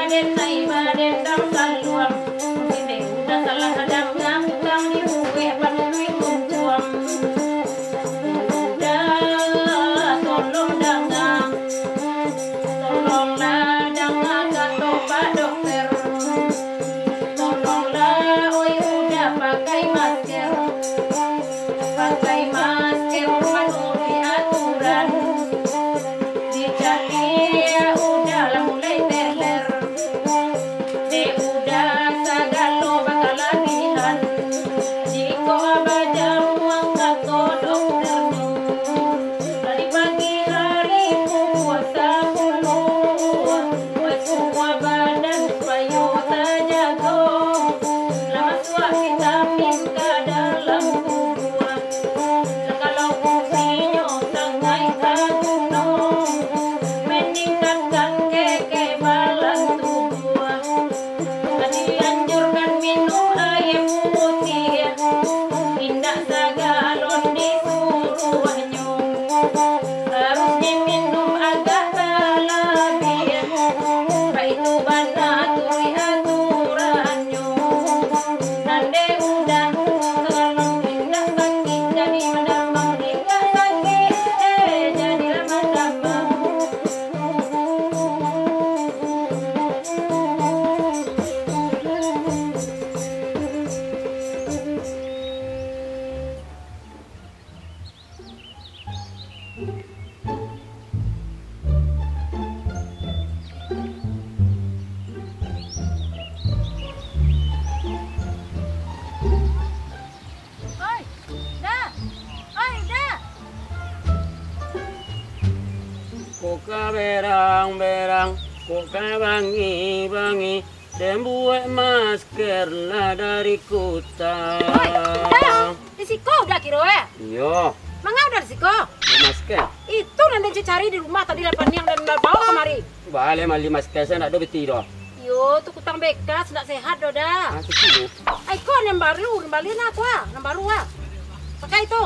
baden nai baden dam saluang sine udah salah hadam ngangkang di buwe panui kuncuang udah tolong dangang tolonglah dangang kata Pak Dokter tolonglah oi udah pakai masker memenuhi aturan dijadi ya udah mulai teler de udah sagalo bakal latihan jiko abajam angkat to dokter dari pagi hari puasa puluh buat semua badan supaya terjaga lama suah vitamin ke dalam tubuh kalau fungsinya sangat berguna meningkatkan kekebalan tubuh. Dianjurkan minum air putih, tidak segalon disuruhnya. Harus diminum agak berlebih, itu banatui aturannya. Nande udah kalau tidak sakit jadi mendambang, tidak sakit jadilah mendambang. Oi, dah. Oi, dah. Koka berang-berang, koka bangi-bangi, dan buat masker lah dari kota. Oi, dah. Risiko udah kira ya? Iya, Mangga udah risiko? mau masker. Itu nanti cari di rumah tadi 8 yang dan bawa kemari. Balik mali masker saya nak ada beti dah. Yo, tuh kutang bekas nak sehat dah. Aku sini. Ai kok yang baru, kembali nak aku yang baru ah. Pakai itu.